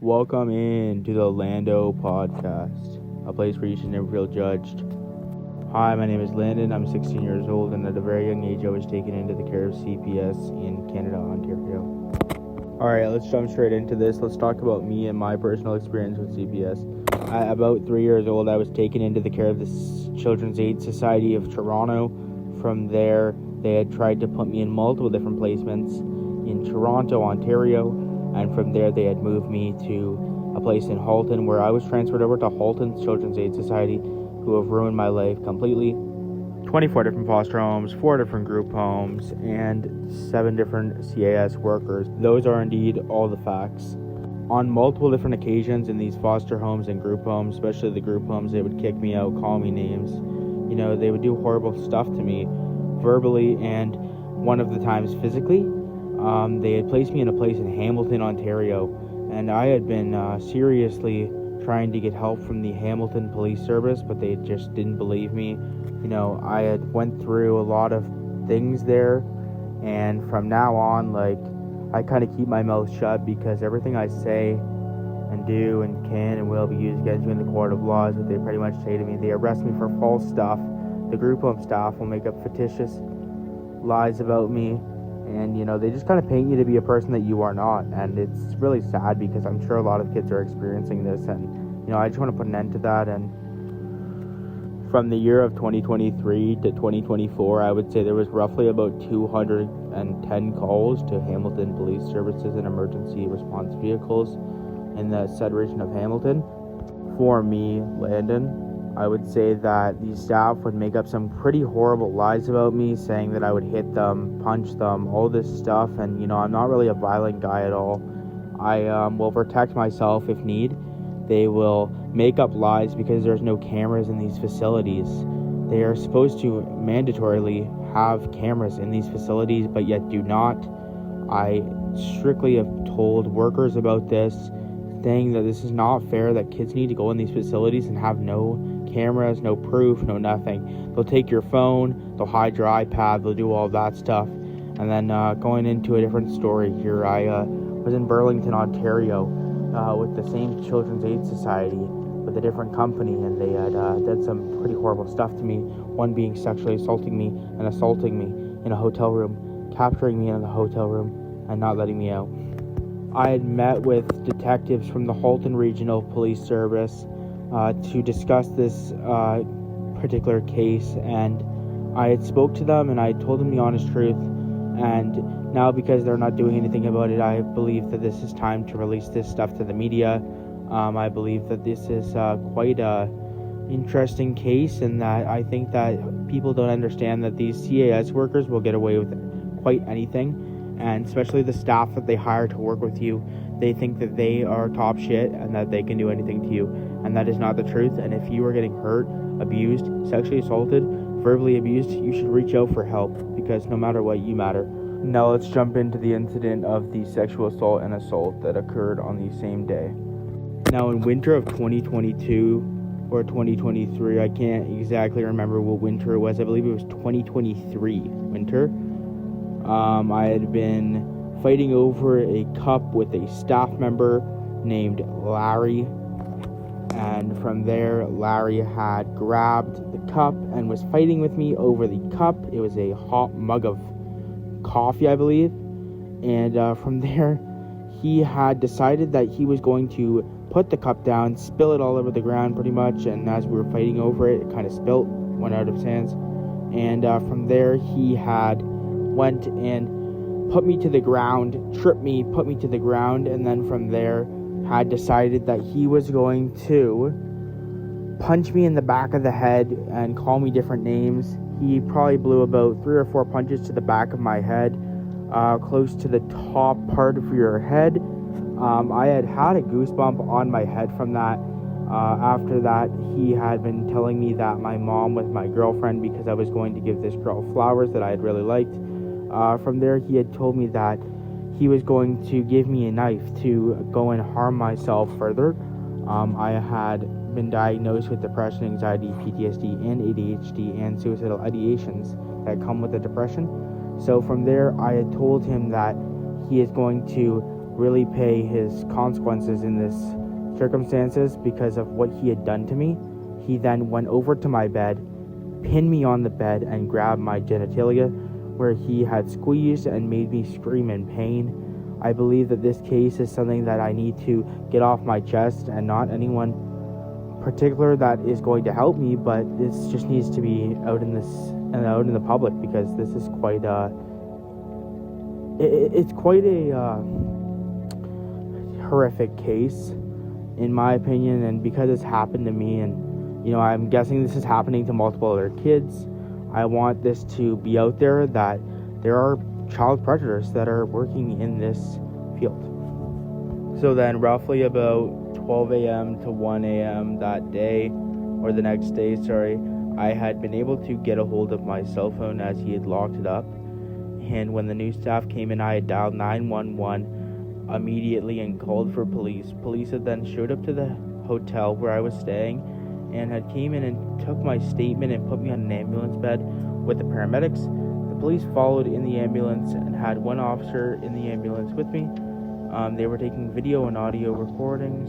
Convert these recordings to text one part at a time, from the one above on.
Welcome in to The.lando.podcasts, a place where you should never feel judged. Hi, my name is Landon. I'm 16 years old, and at a very young age, I was taken into the care of CPS in Canada, Ontario. Alright, let's jump straight into this. Let's talk about me and my personal experience with CPS. At about 3 years old, I was taken into the care of the Children's Aid Society of Toronto. From there, they had tried to put me in multiple different placements in Toronto, Ontario, and from there they had moved me to a place in Halton where I was transferred over to Halton's Children's Aid Society, who have ruined my life completely. 24 different foster homes, 4 different group homes, and 7 different CAS workers. Those are indeed all the facts. On multiple different occasions in these foster homes and group homes, especially the group homes, they would kick me out, call me names. They would do horrible stuff to me, verbally and one of the times physically. They had placed me in a place in Hamilton, Ontario, and I had been seriously trying to get help from the Hamilton Police Service, but they just didn't believe me. I had went through a lot of things there, and from now on, I kind of keep my mouth shut because everything I say and do and can and will be used against me in the court of law is what they pretty much say to me. They arrest me for false stuff. The group home staff will make up fictitious lies about me, and they just kind of paint you to be a person that you are not, and it's really sad because I'm sure a lot of kids are experiencing this, and I just want to put an end to that. And from the year of 2023 to 2024, I would say there was roughly about 210 calls to Hamilton Police Services and emergency response vehicles in the said region of Hamilton. For me, Landon, I would say that these staff would make up some pretty horrible lies about me, saying that I would hit them, punch them, all this stuff, and I'm not really a violent guy at all. I will protect myself if need. They will make up lies because there's no cameras in these facilities. They are supposed to mandatorily have cameras in these facilities, but yet do not. I strictly have told workers about this, saying that this is not fair, that kids need to go in these facilities and have no cameras, no proof, no nothing. They'll take your phone, they'll hide your iPad, they'll do all that stuff. And then going into a different story here, I was in Burlington, Ontario, with the same Children's Aid Society, with a different company, and they had did some pretty horrible stuff to me, one being sexually assaulting me and assaulting me in a hotel room, capturing me in the hotel room, and not letting me out. I had met with detectives from the Halton Regional Police Service to discuss this particular case, and I had spoke to them and I told them the honest truth, and now because they're not doing anything about it, I believe that this is time to release this stuff to the media. I believe that this is quite a interesting case, and that I think that people don't understand that these CAS workers will get away with quite anything, and especially the staff that they hire to work with you. They think that they are top shit and that they can do anything to you, and that is not the truth. And if you are getting hurt, abused, sexually assaulted, verbally abused, you should reach out for help, because no matter what, you matter. Now let's jump into the incident of the sexual assault and assault that occurred on the same day. Now in winter of 2022 or 2023, I can't exactly remember what winter it was. I believe it was 2023 winter. I had been fighting over a cup with a staff member named Larry, and from there Larry had grabbed the cup and was fighting with me over the cup. It was a hot mug of coffee, I believe, and from there he had decided that he was going to put the cup down, spill it all over the ground pretty much, and as we were fighting over it, it kind of spilt, went out of his hands, and from there he had went and put me to the ground, tripped me, put me to the ground, and then from there had decided that he was going to punch me in the back of the head and call me different names. He probably blew about 3 or 4 punches to the back of my head, close to the top part of your head. I had a goosebump on my head from that. After that, he had been telling me that my mom was my girlfriend because I was going to give this girl flowers that I had really liked. From there, he had told me that he was going to give me a knife to go and harm myself further. I had been diagnosed with depression, anxiety, PTSD, and ADHD, and suicidal ideations that come with the depression. So from there, I had told him that he is going to really pay his consequences in this circumstances because of what he had done to me. He then went over to my bed, pinned me on the bed, and grabbed my genitalia, where he had squeezed and made me scream in pain. I believe that this case is something that I need to get off my chest, and not anyone particular that is going to help me, but this just needs to be out in the public, because this is quite it's quite a horrific case, in my opinion. And because it's happened to me, and I'm guessing this is happening to multiple other kids, I want this to be out there that there are child predators that are working in this field. So then roughly about 12 a.m. to 1 a.m. that day, or the next day, I had been able to get a hold of my cell phone, as he had locked it up. And when the new staff came in, I had dialed 911 immediately and called for police. Police had then showed up to the hotel where I was staying and had came in and took my statement and put me on an ambulance bed with the paramedics. The police followed in the ambulance and had one officer in the ambulance with me. They were taking video and audio recordings,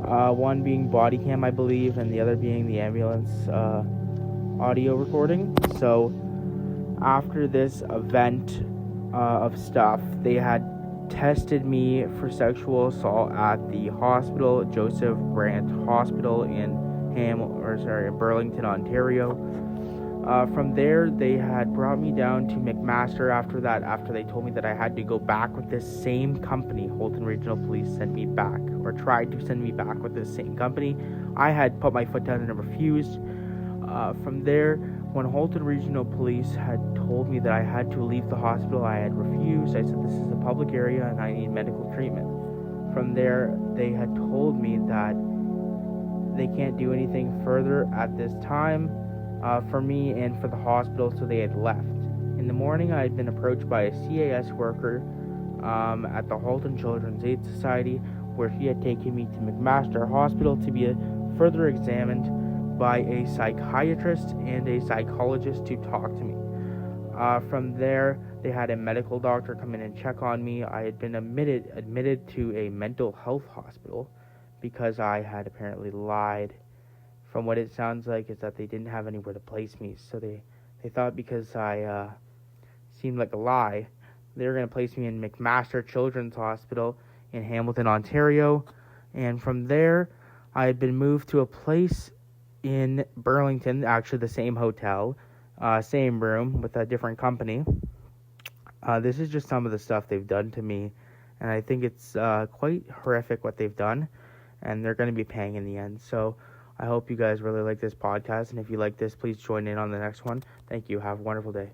one being body cam, I believe, and the other being the ambulance audio recording. So after this event of stuff, they had tested me for sexual assault at the hospital, Joseph Brant Hospital in Burlington, Ontario. From there, they had brought me down to McMaster after they told me that I had to go back with this same company. Halton Regional Police sent me back, or tried to send me back with this same company. I had put my foot down and refused. From there, when Halton Regional Police had told me that I had to leave the hospital, I had refused. I said, this is a public area and I need medical treatment. From there, they had told me that they can't do anything further at this time for me and for the hospital, so they had left. In the morning, I had been approached by a CAS worker at the Halton Children's Aid Society, where he had taken me to McMaster Hospital to be further examined by a psychiatrist and a psychologist to talk to me. From there, they had a medical doctor come in and check on me. I had been admitted to a mental health hospital because I had apparently lied. From what it sounds like is that they didn't have anywhere to place me, so they thought because I seemed like a lie, they were going to place me in McMaster Children's Hospital in Hamilton, Ontario. And from there, I had been moved to a place in Burlington, actually the same hotel, same room with a different company. This is just some of the stuff they've done to me, and I think it's quite horrific what they've done, and they're going to be paying in the end. So I hope you guys really like this podcast, and if you like this, please join in on the next one. Thank you. Have a wonderful day.